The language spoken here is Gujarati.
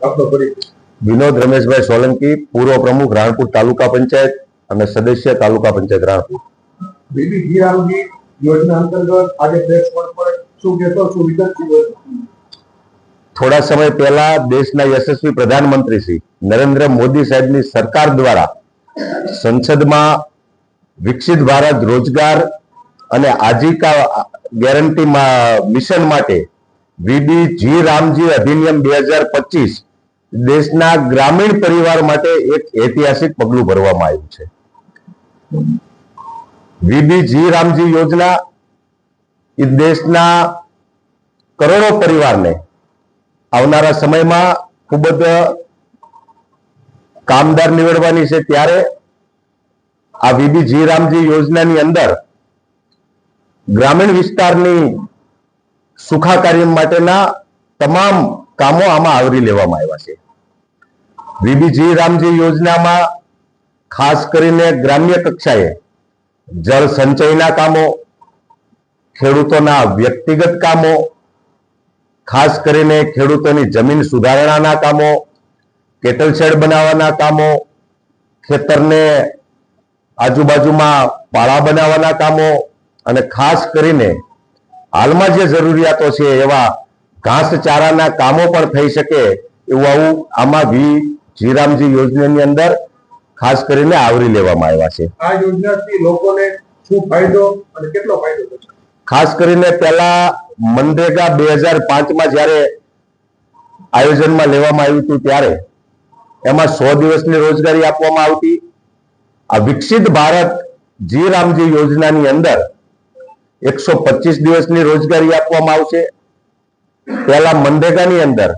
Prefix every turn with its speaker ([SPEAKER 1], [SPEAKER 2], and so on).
[SPEAKER 1] આપનો પરિચય?
[SPEAKER 2] વિનોદ રમેશભાઈ સોલંકી, પૂર્વ પ્રમુખ રાણપુર તાલુકા પંચાયત અને સદસ્ય તાલુકા પંચાયત રાણપુર.
[SPEAKER 1] બીબી જીરામજી યોજના અંતર્ગત આજે પ્રેસ કોન્ફરન્સ શું કહેતો શું વિગત?
[SPEAKER 2] થોડા સમય પહેલા દેશના યશસ્વી પ્રધાનમંત્રી શ્રી નરેન્દ્ર મોદી સાહેબની સરકાર દ્વારા સંસદમાં વિકસિત ભારત રોજગાર અને આજીવિકા ગેરંટી મિશન માટે વીબીજી રામજી અધિનિયમ 2025 દેશના ગ્રામીણ પરિવાર માટે એક ઐતિહાસિક પગલું ભરવામાં આવ્યું છે. વીબીજી રામજી યોજના એ દેશના કરોડો પરિવારને આવનારા સમયમાં ખૂબ જ કામદાર નીવડવાની છે. ત્યારે આ વીબીજી રામજી યોજનાની અંદર ગ્રામીણ વિસ્તારની સુખાકારી માટેના તમામ કામો આમાં આવરી લેવામાં આવ્યા છે. વીબીજી રામજી યોજનામાં ખાસ કરીને ગ્રામ્ય કક્ષાએ જળ સંચયના કામો, ખેડૂતોના વ્યક્તિગત કામો, ખાસ કરીને ખેડૂતોની જમીન સુધારણાના કામો, કેટલ શેડ બનાવવાના કામો, ખેતરને આજુબાજુમાં પાળા બનાવવાના કામો અને ખાસ કરીને હાલમાં જે જરૂરિયાતો છે એવા ઘાસચારાના કામો પણ થઈ શકે એવું આમાં વીબીજી રામજી યોજનાની અંદર ખાસ કરીને આવરી લેવામાં આવ્યા છે.
[SPEAKER 1] આ યોજનાથી લોકોને શું ફાયદો અને કેટલો ફાયદો થશે?
[SPEAKER 2] ખાસ કરીને પહેલા મનરેગા 2005માં જ્યારે આયોજનમાં લેવામાં આવ્યું હતું ત્યારે એમાં 100 દિવસની રોજગારી આપવામાં આવતી. આ વિકસિત ભારત જી રામજી યોજનાની અંદર 125 દિવસની રોજગારી આપવામાં આવશે. પહેલા મનરેગાની અંદર